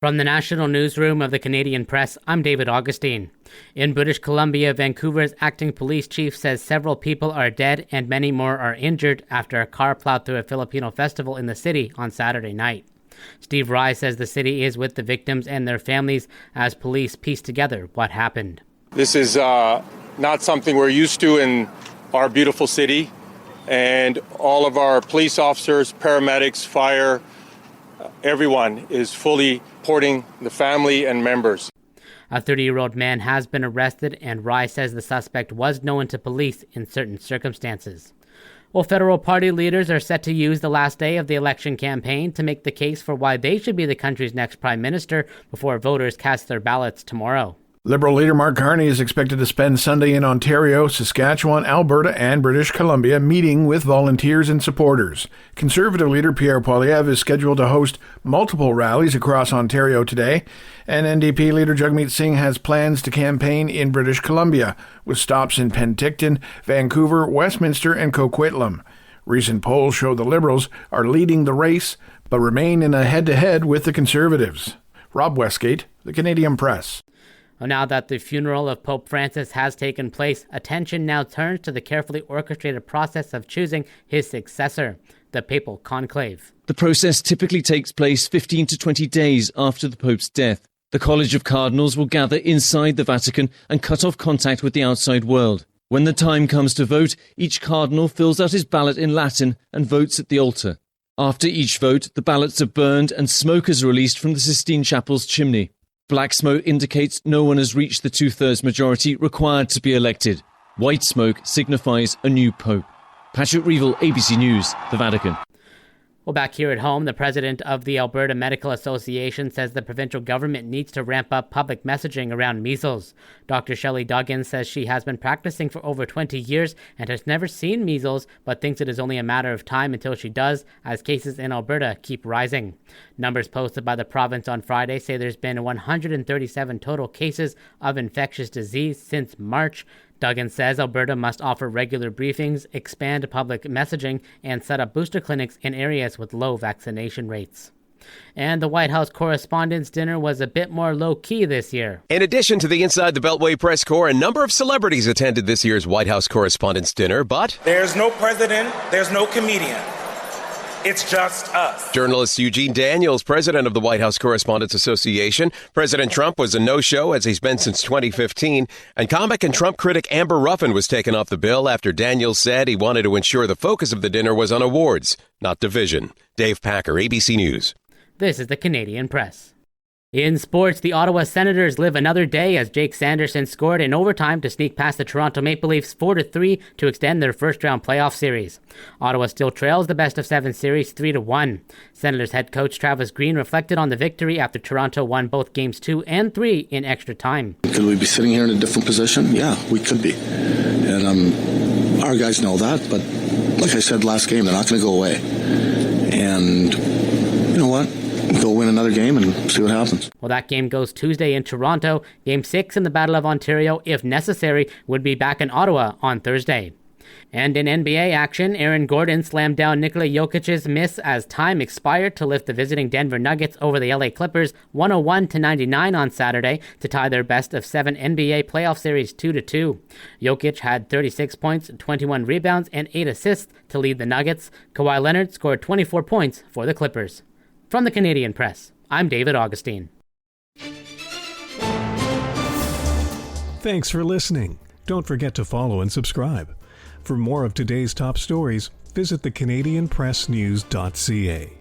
From the National Newsroom of the Canadian Press, I'm David Augustine. In British Columbia, Vancouver's acting police chief says several people are dead and many more are injured after a car plowed through a Filipino festival in the city on Saturday night. Steve Rye says the city is with the victims and their families as police piece together what happened. This is not something we're used to in our beautiful city, and all of our police officers, paramedics, fire, everyone is fully supporting the family and members. A 30-year-old man has been arrested, and Rye says the suspect was known to police in certain circumstances. Well, federal party leaders are set to use the last day of the election campaign to make the case for why they should be the country's next prime minister before voters cast their ballots tomorrow. Liberal leader Mark Carney is expected to spend Sunday in Ontario, Saskatchewan, Alberta, and British Columbia meeting with volunteers and supporters. Conservative leader Pierre Poilievre is scheduled to host multiple rallies across Ontario today, and NDP leader Jagmeet Singh has plans to campaign in British Columbia, with stops in Penticton, Vancouver, Westminster, and Coquitlam. Recent polls show the Liberals are leading the race, but remain in a head-to-head with the Conservatives. Rob Westgate, The Canadian Press. Well, now that the funeral of Pope Francis has taken place, attention now turns to the carefully orchestrated process of choosing his successor, the papal conclave. The process typically takes place 15 to 20 days after the Pope's death. The College of Cardinals will gather inside the Vatican and cut off contact with the outside world. When the time comes to vote, each cardinal fills out his ballot in Latin and votes at the altar. After each vote, the ballots are burned and smoke is released from the Sistine Chapel's chimney. Black smoke indicates no one has reached the two-thirds majority required to be elected. White smoke signifies a new pope. Patrick Reevell, ABC News, the Vatican. Well, back here at home, the president of the Alberta Medical Association says the provincial government needs to ramp up public messaging around measles. Dr. Shelley Duggan says she has been practicing for over 20 years and has never seen measles, but thinks it is only a matter of time until she does, as cases in Alberta keep rising. Numbers posted by the province on Friday say there's been 137 total cases of infectious disease since March. Duggan says Alberta must offer regular briefings, expand public messaging, and set up booster clinics in areas with low vaccination rates. And the White House Correspondents' Dinner was a bit more low-key this year. In addition to the Inside the Beltway press corps, a number of celebrities attended this year's White House Correspondents' Dinner, but there's no president, there's no comedian. It's just us. Journalist Eugene Daniels, president of the White House Correspondents Association. President Trump was a no-show, as he's been since 2015. And comic and Trump critic Amber Ruffin was taken off the bill after Daniels said he wanted to ensure the focus of the dinner was on awards, not division. Dave Packer, ABC News. This is the Canadian Press. In sports, the Ottawa Senators live another day as Jake Sanderson scored in overtime to sneak past the Toronto Maple Leafs 4-3 to extend their first-round playoff series. Ottawa still trails the best-of-7 series 3-1. Senators head coach Travis Green reflected on the victory after Toronto won both games 2 and 3 in extra time. Could we be sitting here in a different position? Yeah, we could be. And our guys know that, but like I said last game, they're not going to go away. And you know what? Go win another game and see what happens. Well, that game goes Tuesday in Toronto. Game 6 in the Battle of Ontario, if necessary, would be back in Ottawa on Thursday. And in NBA action, Aaron Gordon slammed down Nikola Jokic's miss as time expired to lift the visiting Denver Nuggets over the LA Clippers 101-99 on Saturday to tie their best-of-7 NBA playoff series 2-2. Jokic had 36 points, 21 rebounds, and 8 assists to lead the Nuggets. Kawhi Leonard scored 24 points for the Clippers. From the Canadian Press, I'm David Augustine. Thanks for listening. Don't forget to follow and subscribe. For more of today's top stories, visit thecanadianpressnews.ca.